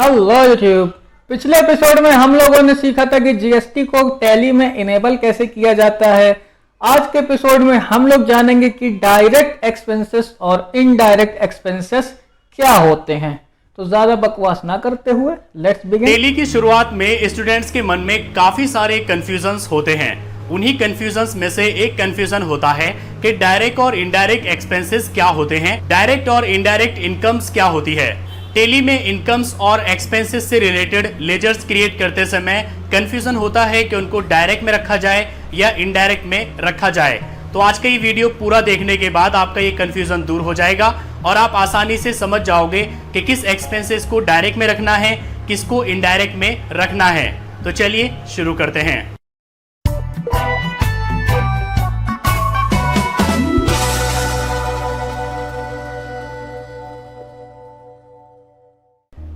Hello YouTube. पिछले episode में हम लोगों ने सीखा था कि जीएसटी को टैली में इनेबल कैसे किया जाता है। आज के एपिसोड में हम लोग जानेंगे कि डायरेक्ट एक्सपेंसेस और इनडायरेक्ट एक्सपेंसेस क्या होते हैं। तो ज्यादा बकवास ना करते हुए लेट्स बिगिन। टैली की शुरुआत में स्टूडेंट्स के मन में काफी सारे कंफ्यूजन्स होते हैं। उन्हीं कंफ्यूजन्स में से एक कंफ्यूजन होता है कि डायरेक्ट और इनडायरेक्ट एक्सपेंसेस क्या होते हैं, डायरेक्ट और इनडायरेक्ट इनकम्स क्या होती है। टैली में इनकम्स और एक्सपेंसेस से रिलेटेड लेजर्स क्रिएट करते समय कंफ्यूजन होता है कि उनको डायरेक्ट में रखा जाए या इनडायरेक्ट में रखा जाए। तो आज का ये वीडियो पूरा देखने के बाद आपका ये कंफ्यूजन दूर हो जाएगा और आप आसानी से समझ जाओगे कि किस एक्सपेंसेस को डायरेक्ट में रखना है, किसको इनडायरेक्ट में रखना है। तो चलिए शुरू करते हैं।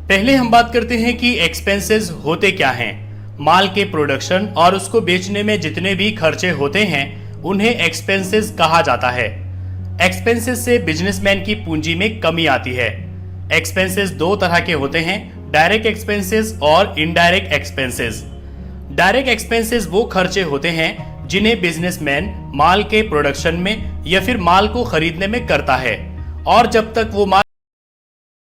पहले हम बात करते हैं कि एक्सपेंसेस होते क्या हैं। माल के प्रोडक्शन और उसको बेचने में जितने भी खर्चे होते हैं उन्हें एक्सपेंसेस कहा जाता है। एक्सपेंसेस से बिजनेसमैन की पूंजी में कमी आती है। एक्सपेंसेस दो तरह के होते हैं, डायरेक्ट एक्सपेंसेस और इनडायरेक्ट एक्सपेंसेस। डायरेक्ट एक्सपेंसेस वो खर्चे होते हैं जिन्हें बिजनेसमैन माल के प्रोडक्शन में या फिर माल को खरीदने में करता है, और जब तक वो माल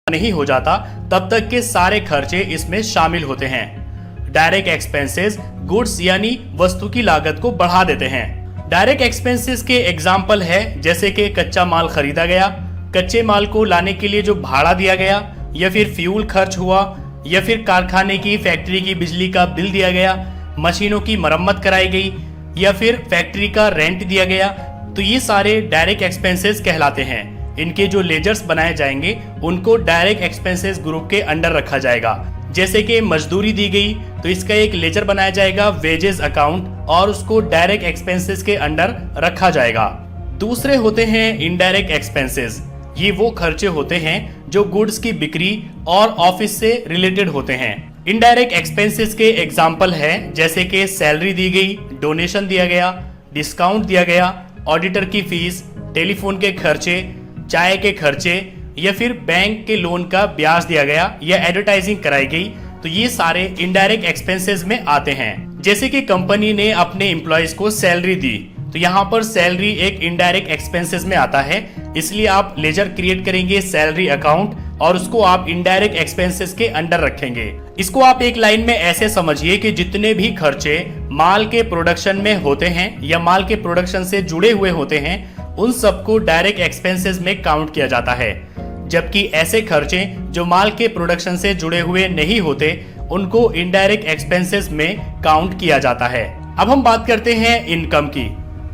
नहीं हो जाता तब तक के सारे खर्चे इसमें शामिल होते हैं। डायरेक्ट एक्सपेंसेस गुड्स यानी वस्तु की लागत को बढ़ा देते हैं। डायरेक्ट एक्सपेंसेस के एग्जाम्पल है जैसे कि कच्चा माल खरीदा गया, कच्चे माल को लाने के लिए जो भाड़ा दिया गया, या फिर फ्यूल खर्च हुआ, या फिर कारखाने की फैक्ट्री की बिजली का बिल दिया गया, मशीनों की मरम्मत कराई गई, या फिर फैक्ट्री का रेंट दिया गया। तो ये सारे डायरेक्ट एक्सपेंसेस कहलाते हैं। इनके जो लेजर्स बनाए जाएंगे उनको डायरेक्ट एक्सपेंसेस ग्रुप के अंडर रखा जाएगा। जैसे कि मजदूरी दी गई तो इसका एक लेजर बनाया जाएगा वेजेस अकाउंट, और उसको डायरेक्ट एक्सपेंसेस के अंडर रखा जाएगा। दूसरे होते हैं इनडायरेक्ट एक्सपेंसेस। ये वो खर्चे होते हैं जो गुड्स की बिक्री और ऑफिस से रिलेटेड होते हैं। इनडायरेक्ट एक्सपेंसेस के एग्जाम्पल है जैसे कि सैलरी दी गई, डोनेशन दिया गया, डिस्काउंट दिया गया, ऑडिटर की फीस, टेलीफोन के खर्चे, चाय के खर्चे, या फिर बैंक के लोन का ब्याज दिया गया, या एडवर्टाइजिंग कराई गई। तो ये सारे इनडायरेक्ट एक्सपेंसेस में आते हैं। जैसे कि कंपनी ने अपने एम्प्लॉयज को सैलरी दी तो यहाँ पर सैलरी एक इनडायरेक्ट एक्सपेंसेस में आता है, इसलिए आप लेजर क्रिएट करेंगे सैलरी अकाउंट और उसको आप इनडायरेक्ट एक्सपेंसेस के अंडर रखेंगे। इसको आप एक लाइन में ऐसे समझिए कि जितने भी खर्चे माल के प्रोडक्शन में होते हैं या माल के प्रोडक्शन से जुड़े हुए होते हैं उन सबको डायरेक्ट एक्सपेंसेस में काउंट किया जाता है, जबकि ऐसे खर्चे जो माल के प्रोडक्शन से जुड़े हुए नहीं होते उनको इनडायरेक्ट एक्सपेंसेस में काउंट किया जाता है। अब हम बात करते हैं इनकम की।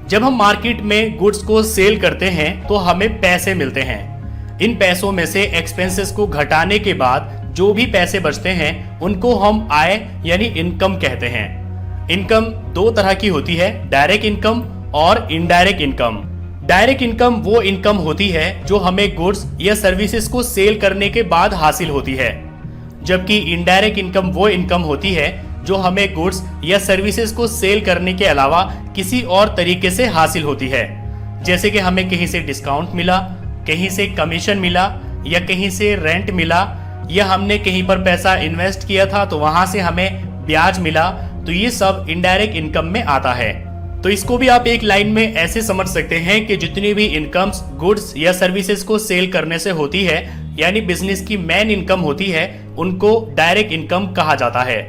जब हम मार्केट में गुड्स को सेल करते हैं तो हमें पैसे मिलते हैं। इन पैसों में से एक्सपेंसेस को घटाने के बाद जो भी पैसे बचते हैं उनको हम आय यानी इनकम कहते हैं। इनकम दो तरह की होती है, डायरेक्ट इनकम और इनडायरेक्ट इनकम। डायरेक्ट इनकम वो इनकम होती है जो हमें गुड्स या सर्विसेज को सेल करने के बाद हासिल होती है, जबकि इनडायरेक्ट इनकम वो इनकम होती है जो हमें गुड्स या सर्विसेज को सेल करने के अलावा किसी और तरीके से हासिल होती है। जैसे कि हमें कहीं से डिस्काउंट मिला, कहीं से कमीशन मिला, या कहीं से रेंट मिला, या हमने कहीं पर पैसा इन्वेस्ट किया था तो वहां से हमें ब्याज मिला। तो ये सब इनडायरेक्ट इनकम में आता है। तो इसको भी आप एक लाइन में ऐसे समझ सकते हैं कि जितनी भी इनकम्स गुड्स या सर्विसेज को सेल करने से होती है यानी बिजनेस की मेन इनकम होती है उनको डायरेक्ट इनकम कहा जाता है,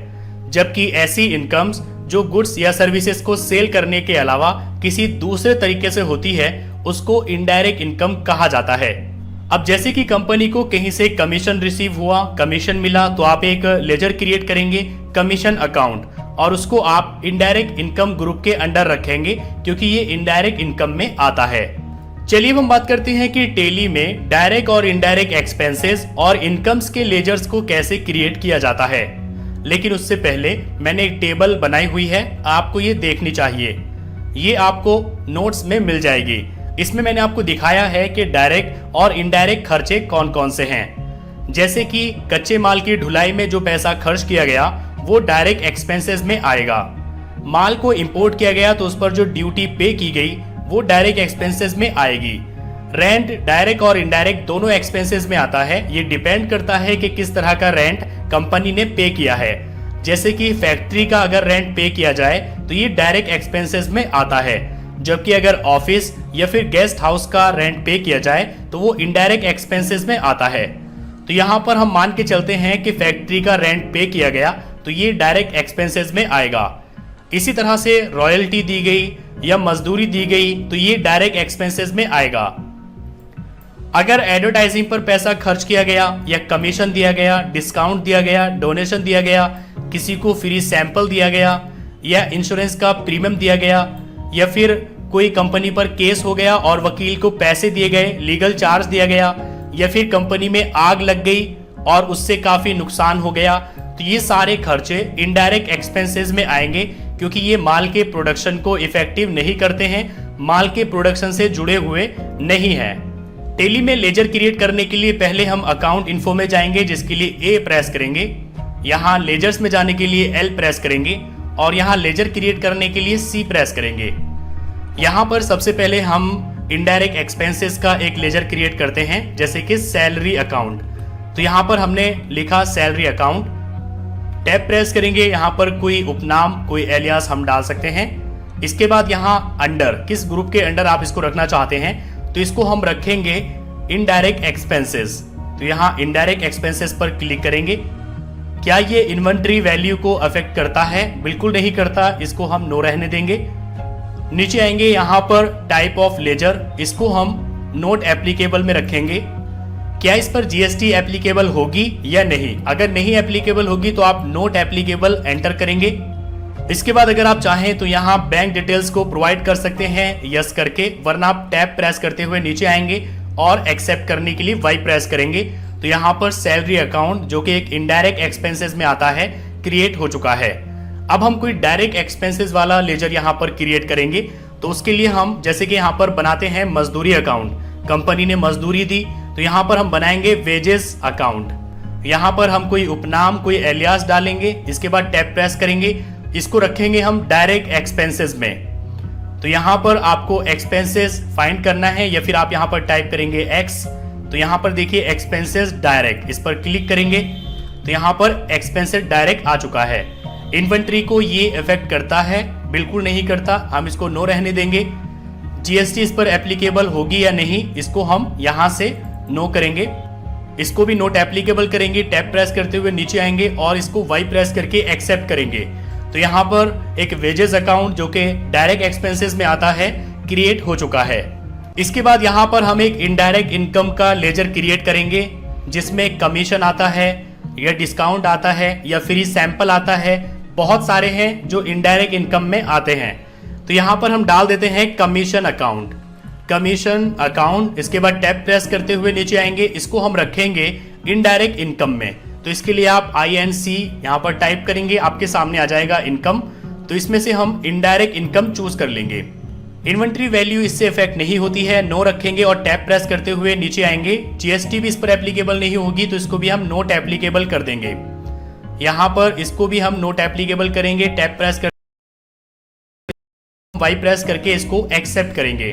जबकि ऐसी इनकम्स जो गुड्स या सर्विसेज को सेल करने के अलावा किसी दूसरे तरीके से होती है उसको इनडायरेक्ट इनकम कहा जाता है। अब जैसे कि कंपनी को कहीं से कमीशन रिसीव हुआ, कमीशन मिला, तो आप एक लेजर क्रिएट करेंगे कमीशन अकाउंट और उसको आप इनडायरेक्ट इनकम ग्रुप के अंडर रखेंगे क्योंकि ये इनडायरेक्ट इनकम में आता है। चलिए हम बात करते हैं कि टैली में डायरेक्ट और इनडायरेक्ट एक्सपेंसेस और इनकम्स के लेजर्स को कैसे क्रिएट किया जाता है। लेकिन उससे पहले मैंने एक टेबल बनाई हुई है, आपको ये देखनी चाहिए। ये आपको नोट्स में मिल जाएगी। इसमें मैंने आपको दिखाया है कि डायरेक्ट और इनडायरेक्ट खर्चे कौन कौन से हैं। जैसे कि कच्चे माल की ढुलाई में जो पैसा खर्च किया गया वो डायरेक्ट एक्सपेंसेस में आएगा। माल को इंपोर्ट किया गया तो उस पर जो ड्यूटी पे की गई वो डायरेक्ट एक्सपेंसेस में आएगी। रेंट डायरेक्ट और इनडायरेक्ट दोनों एक्सपेंसेस में आता है। ये डिपेंड करता है कि किस तरह का रेंट कंपनी ने पे किया है। जैसे कि फैक्ट्री का अगर रेंट पे किया जाए तो ये डायरेक्ट एक्सपेंसेस में आता है, जबकि अगर ऑफिस या फिर गेस्ट हाउस का रेंट पे किया जाए तो वो इनडायरेक्ट एक्सपेंसेस में आता है। तो यहाँ पर हम मान के चलते हैं कि फैक्ट्री का रेंट पे किया गया तो ये डायरेक्ट एक्सपेंसेस में आएगा। इसी तरह से रॉयल्टी दी गई या मजदूरी दी गई तो ये डायरेक्ट एक्सपेंसेस में आएगा। अगर एडवर्टाइजिंग पर पैसा खर्च किया गया या कमीशन दिया गया, डिस्काउंट दिया गया, डोनेशन दिया गया, किसी को फ्री सैंपल दिया गया या इंश्योरेंस का प्रीमियम दिया गया या फिर कोई कंपनी पर केस हो गया और वकील को पैसे दिए गए, लीगल चार्ज दिया गया या फिर कंपनी में आग लग गई और उससे काफी नुकसान हो गया, तो ये सारे खर्चे इनडायरेक्ट एक्सपेंसेस में आएंगे, क्योंकि ये माल के प्रोडक्शन को इफेक्टिव नहीं करते हैं, माल के प्रोडक्शन से जुड़े हुए नहीं है। टेली में लेजर क्रिएट करने के लिए पहले हम अकाउंट इन्फो में जाएंगे, जिसके लिए A प्रेस करेंगे। यहाँ लेजर्स में जाने के लिए L प्रेस करेंगे और यहाँ लेजर क्रिएट करने के लिए C प्रेस करेंगे। यहाँ पर सबसे पहले हम इनडायरेक्ट एक्सपेंसेस का एक लेजर क्रिएट करते हैं, जैसे कि सैलरी अकाउंट। तो यहाँ पर हमने लिखा सैलरी अकाउंट, टैब प्रेस करेंगे। यहाँ पर कोई उपनाम, कोई एलियास हम डाल सकते हैं। इसके बाद यहाँ अंडर, किस ग्रुप के अंडर आप इसको रखना चाहते हैं तो इसको हम रखेंगे इनडायरेक्ट एक्सपेंसेस। तो यहाँ इनडायरेक्ट एक्सपेंसेस पर क्लिक करेंगे। क्या ये इन्वेंट्री वैल्यू को अफेक्ट करता है? बिल्कुल नहीं करता, इसको हम नो रहने देंगे। नीचे आएंगे, यहाँ पर टाइप ऑफ लेजर, इसको हम नोट एप्लीकेबल में रखेंगे। क्या इस पर जीएसटी एप्लीकेबल होगी या नहीं? अगर नहीं एप्लीकेबल होगी तो आप नोट एप्लीकेबल एंटर करेंगे। इसके बाद अगर आप चाहें तो यहाँ बैंक डिटेल्स को प्रोवाइड कर सकते हैं यस करके, वरना आप टैब प्रेस करते हुए नीचे आएंगे और एक्सेप्ट करने के लिए वाई प्रेस करेंगे। तो यहाँ पर सैलरी अकाउंट, जो कि एक इनडायरेक्ट एक्सपेंसेस में आता है, क्रिएट हो चुका है। अब हम कोई डायरेक्ट एक्सपेंसेस वाला लेजर यहाँ पर क्रिएट करेंगे। तो उसके लिए हम जैसे कि यहाँ पर बनाते हैं मजदूरी अकाउंट, कंपनी ने मजदूरी दी तो यहाँ पर हम बनाएंगे वेजेस अकाउंट। यहाँ पर हम कोई उपनाम, कोई एलियास डालेंगे। इसके बाद टैब प्रेस करेंगे, इसको रखेंगे हम डायरेक्ट एक्सपेंसेस में। तो यहाँ पर आपको एक्सपेंसेस फाइंड करना है या फिर आप यहाँ पर टाइप करेंगे एक्स। तो यहाँ पर देखिए एक्सपेंसेस डायरेक्ट, इस पर क्लिक करेंगे तो यहाँ पर एक्सपेंसेस डायरेक्ट आ चुका है। इन्वेंट्री को ये इफेक्ट करता है? बिल्कुल नहीं करता, हम इसको नो रहने देंगे। जीएसटी इस पर एप्लीकेबल होगी या नहीं, इसको हम यहाँ से नो करेंगे। इसको भी नोट एप्लीकेबल करेंगे, टैब प्रेस करते हुए नीचे आएंगे और इसको वाई प्रेस करके एक्सेप्ट करेंगे। तो यहाँ पर एक वेजेस अकाउंट, जो कि डायरेक्ट एक्सपेंसेस में आता है, क्रिएट हो चुका है। इसके बाद यहाँ पर हम एक इनडायरेक्ट इनकम का लेजर क्रिएट करेंगे, जिसमें कमीशन आता है या डिस्काउंट आता है या फ्री सैंपल आता है, बहुत सारे हैं जो इनडायरेक्ट इनकम में आते हैं। तो यहाँ पर हम डाल देते हैं कमीशन अकाउंट, कमीशन अकाउंट। इसके बाद टैब प्रेस करते हुए नीचे आएंगे, इसको हम रखेंगे इनडायरेक्ट इनकम में। तो इसके लिए आप INC यहाँ पर टाइप करेंगे, आपके सामने आ जाएगा इनकम। तो इसमें से हम इनडायरेक्ट इनकम चूज कर लेंगे। इन्वेंट्री वैल्यू इससे इफेक्ट नहीं होती है, नो रखेंगे और टैब प्रेस करते हुए नीचे आएंगे। जीएसटी भी इस पर एप्लीकेबल नहीं होगी तो इसको भी हम नोट एप्लीकेबल कर देंगे। यहाँ पर इसको भी हम नोट एप्लीकेबल करेंगे, टैब प्रेस कर वाई प्रेस करके इसको एक्सेप्ट करेंगे।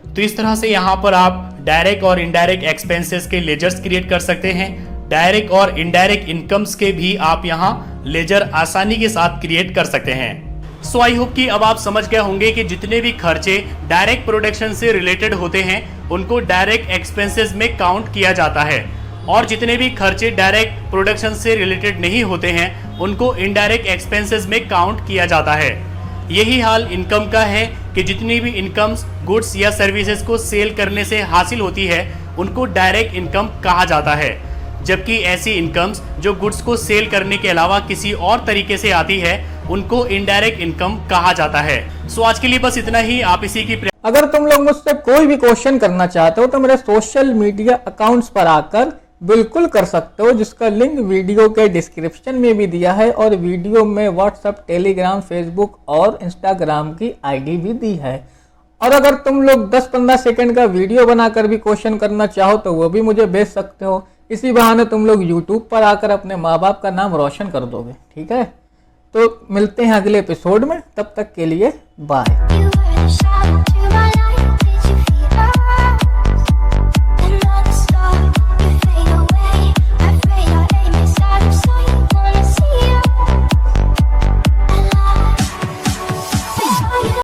तो इस तरह से यहाँ पर आप डायरेक्ट और इनडायरेक्ट एक्सपेंसेस के लेजर्स क्रिएट कर सकते हैं। डायरेक्ट और इनडायरेक्ट इनकम्स के भी आप यहाँ लेजर आसानी के साथ क्रिएट कर सकते हैं। सो आई होप कि अब आप समझ गए होंगे कि जितने भी खर्चे डायरेक्ट प्रोडक्शन से रिलेटेड होते हैं उनको डायरेक्ट एक्सपेंसेस में काउंट किया जाता है, और जितने भी खर्चे डायरेक्ट प्रोडक्शन से रिलेटेड नहीं होते हैं उनको इनडायरेक्ट एक्सपेंसेस में काउंट किया जाता है। यही हाल इनकम का है कि जितनी भी इनकम्स गुड्स या सर्विसेज को सेल करने से हासिल होती है उनको डायरेक्ट इनकम कहा जाता है, जबकि ऐसी इनकम्स जो गुड्स को सेल करने के अलावा किसी और तरीके से आती है उनको इनडायरेक्ट इनकम कहा जाता है। सो आज के लिए बस इतना ही। आप इसी की अगर तुम लोग मुझसे कोई भी क्वेश्चन करना चाहते हो तो मेरे सोशल मीडिया अकाउंट्स पर आकर बिल्कुल कर सकते हो, जिसका लिंक वीडियो के डिस्क्रिप्शन में भी दिया है, और वीडियो में व्हाट्सएप, टेलीग्राम, फेसबुक और इंस्टाग्राम की आईडी भी दी है। और अगर तुम लोग 10-15 सेकंड का वीडियो बनाकर भी क्वेश्चन करना चाहो तो वो भी मुझे भेज सकते हो। इसी बहाने तुम लोग यूट्यूब पर आकर अपने माँ बाप का नाम रोशन कर दोगे। ठीक है, तो मिलते हैं अगले एपिसोड में, तब तक के लिए बाय।